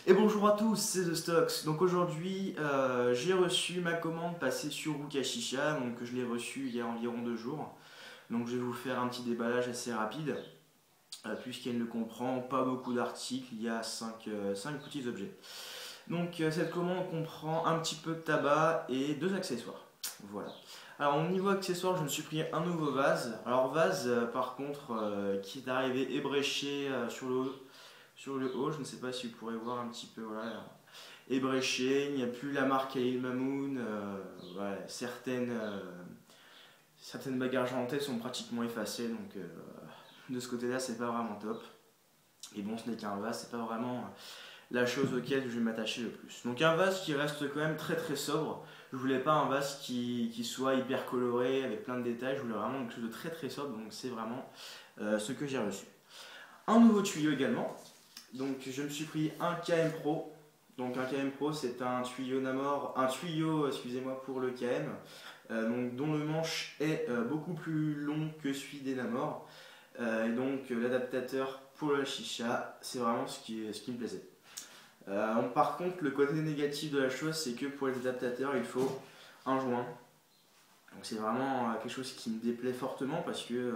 Et bonjour à tous, c'est The Stocks. Donc aujourd'hui, j'ai reçu ma commande passée sur Rukashisha, donc je l'ai reçue il y a environ 2 jours. Donc je vais vous faire un petit déballage assez rapide, puisqu'elle ne comprend pas beaucoup d'articles, il y a 5 petits objets. Donc cette commande comprend un petit peu de tabac et 2 accessoires. Voilà. Alors au niveau accessoire, je me suis pris un nouveau vase. Alors vase par contre qui est arrivé ébréché sur le haut, je ne sais pas si vous pourrez voir un petit peu, voilà, ébréché, il n'y a plus la marque Halil Mamoun, voilà, certaines bagues argentées sont pratiquement effacées, donc de ce côté-là, c'est pas vraiment top. Et bon, ce n'est qu'un vase, c'est pas vraiment la chose auquel je vais m'attacher le plus. Donc un vase qui reste quand même très très sobre. Je voulais pas un vase qui soit hyper coloré avec plein de détails, je voulais vraiment quelque chose de très très sobre, donc c'est vraiment ce que j'ai reçu. Un nouveau tuyau également. Donc je me suis pris un KM Pro. Donc un KM Pro, c'est un tuyau Namor, un tuyau, excusez-moi, pour le KM, donc, dont le manche est beaucoup plus long que celui des Namor. Et donc l'adaptateur pour la chicha, c'est vraiment ce qui me plaisait. Par contre, le côté négatif de la chose, c'est que pour les adaptateurs, il faut un joint. Donc c'est vraiment quelque chose qui me déplaît fortement parce que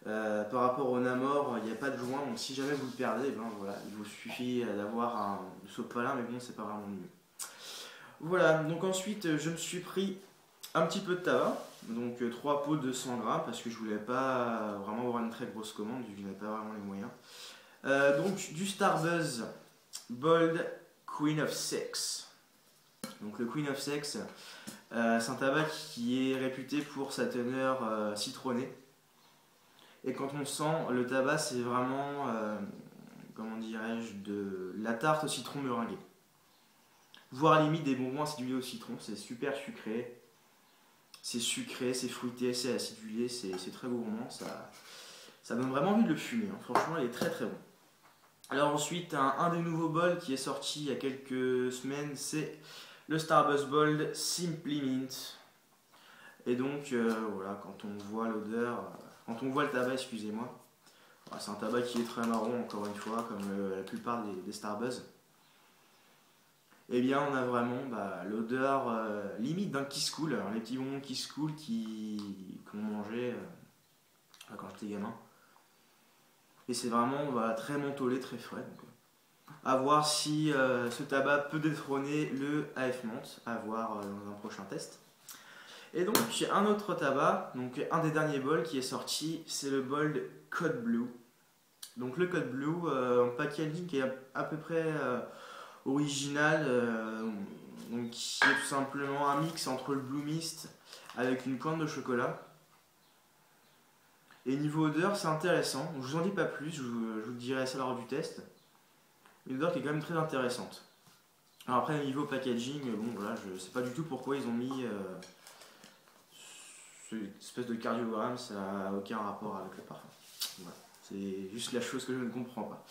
par rapport au Namor, il n'y a pas de joint, donc si jamais vous le perdez, ben voilà, il vous suffit d'avoir un sopalin, mais bon, c'est pas vraiment mieux. Voilà, donc ensuite je me suis pris un petit peu de tabac, donc 3 pots de 100 grammes, parce que je voulais pas vraiment avoir une très grosse commande, vu que je n'avais pas vraiment les moyens. Donc du Starbuzz Bold Queen of Sex. Donc le Queen of Sex, c'est un tabac qui est réputé pour sa teneur citronnée. Et quand on sent le tabac, c'est vraiment, comment dirais-je, de la tarte au citron meringuée. Voire à la limite des bonbons acidulés au citron, c'est super sucré. C'est sucré, c'est fruité, c'est acidulé, c'est très gourmand. Ça donne vraiment envie de le fumer, hein. Franchement, il est très très bon. Alors ensuite, un des nouveaux bols qui est sorti il y a quelques semaines, c'est le Starbuzz Bold Simply Mint. Et donc, voilà, quand on voit l'odeur, quand on voit le tabac, excusez-moi, c'est un tabac qui est très marron, encore une fois, comme la plupart des Starbuzz. Eh bien, on a vraiment l'odeur limite d'un Kiss Cool, alors, les petits bonbons Kiss Cool qu'on mangeait quand j'étais gamin. Et c'est vraiment très mentholé, très frais. Donc, à voir si ce tabac peut détrôner le AF Mont, à voir dans un prochain test. Et donc, un autre tabac, donc un des derniers bols qui est sorti, c'est le Bold Code Blue. Donc, le Code Blue, en packaging qui est à peu près original, donc qui est tout simplement un mix entre le Blue Mist avec une pointe de chocolat. Et niveau odeur, c'est intéressant. Je vous en dis pas plus, je vous dirai ça lors du test. Une odeur qui est quand même très intéressante. Alors après, niveau packaging, bon voilà, je sais pas du tout pourquoi ils ont mis cette espèce de cardiogramme, ça n'a aucun rapport avec le parfum. Voilà. C'est juste la chose que je ne comprends pas.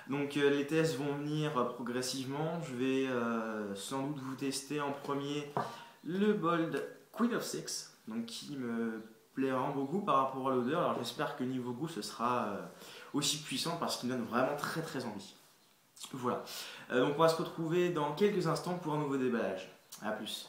Donc les tests vont venir progressivement. Je vais sans doute vous tester en premier le Bold Queen of Six, donc qui me plaît vraiment beaucoup par rapport à l'odeur. Alors j'espère que niveau goût ce sera aussi puissant parce qu'il me donne vraiment très très envie. Voilà. Donc on va se retrouver dans quelques instants pour un nouveau déballage. A plus.